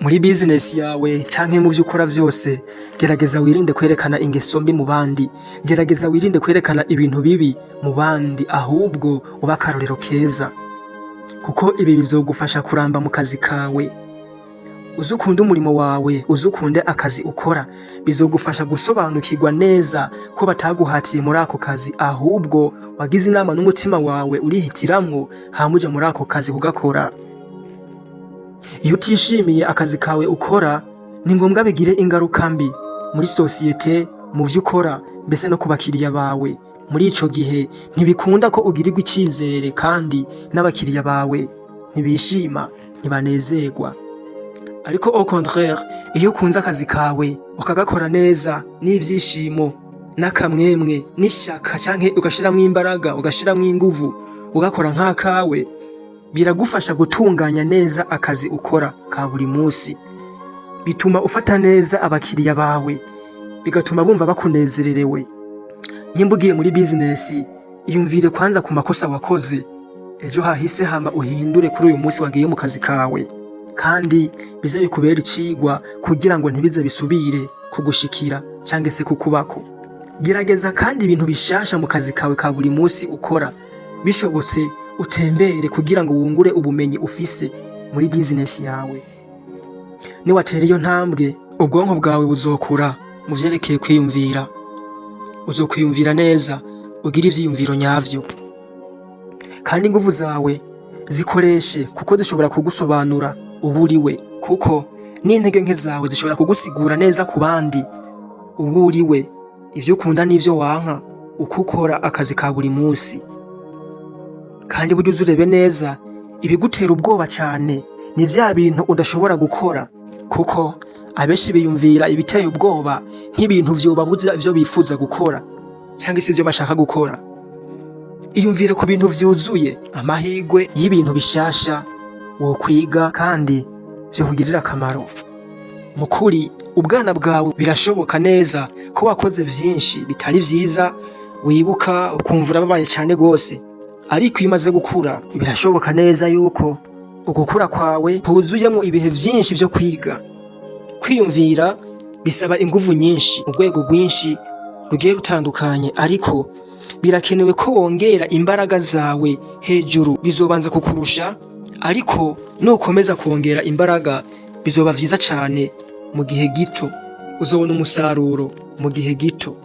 Muri business yawe canke mu vyo ukora vyose, gerageza wirinde kwerekana ingeso mbi mu bandi, gerageza wirinde kwerekana ibintu bibi mu bandi, ahubwo ube akarorero keza, kuko ibi bizogufasha kuramba mu kazi kawe. Uzukunde umurimo wawe, uzukunde akazi ukora, bizogufasha gusobanukirwa neza ko bataguhatiye muri ako kazi, ahubwo wagize inama n'umutima wawe urihitiramwo hama uja muri ako kazi kugakora. Iyo utishimiye akazi kawe ukora, ni ngombwa bigire ingaruka mbi muri sosiyete, mu vyo ukora, mbese no ku bakiriya bawe. Muri ico gihe ntibikunda ko ugirirwa icizere, kandi n'abakiriya bawe ntibishima, ntibanezerwa. Ariko au contraire, iyo ukunze akazi kawe ukagakora neza n'ivyishimo n'akamwemwe n'ishaka, canke ugashiramwo imbaraga, ugashiramwo inguvu, ugakora nk'akawe, biragufasha gutunganya neza akazi ukora ka buri musi. Bituma ufata neza abakiriya bawe, bigatuma bumva bakunezererewe. Nimba ugiye muri business, iyumvire kwanza ku makosa wakoze ejo hahise, hama uhindure kuri uyu musi wagiye mu kazi kawe, kandi bize bikubera icigwa kugira ngo ntibize bisubire kugushikira canke se kukubako. Gerageza kandi ibintu bishasha mu kazi kawe ka buri musi ukora, bishobotse utembere kugira ngo wungure ubumenyi ufise muri business yawe. Niwatera iyo ntambwe, ubwonko bwawe buzokura mu vyerekeye kwiyumvira, uzokwiyumvira neza, ugira ivyiyumviro nyavyo, kandi inguvu zawe zikoreshe, kuko zishobora kugusobanura uburiwe, kuko n'intege nke zawe zishobora kugusigura neza ku bandi uburiwe, ivyo ukunda n'ivyo wanka, uko ukora akazi ka buri musi. Kandi burya uzurebe neza, ibigutera ubwoba cane ni vya bintu udashobora gukora, kuko abenshi biyumvira ibiteye ubwoba nk'ibintu vyobabuza ivyo bifuza gukora, canke se ivyo bashaka gukora. Iyumvire ku bintu vyuzuye amahirwe y'ibintu bishasha wokwiga kandi vyokugirira akamaro. Mukuri, ubwana bwawe birashoboka neza ko wakoze vyinshi bitari vyiza, wibuka ukumva urababaye cane gose. Ariko iyo umaze gukura, birashoboka neza yuko ugukura kwawe huzuyemwo ibihe vyinshi vyo kwiga. Kwiyumvira bisaba inguvu nyinshi, urwego rwinshi rugiye rutandukanye, ariko birakenewe ko wongera imbaraga zawe hejuru. Bizobanza kukurusha, ariko nukomeza kwongera imbaraga bizoba vyiza cane mu gihe gito, uzobona umusaruro mu gihe gito.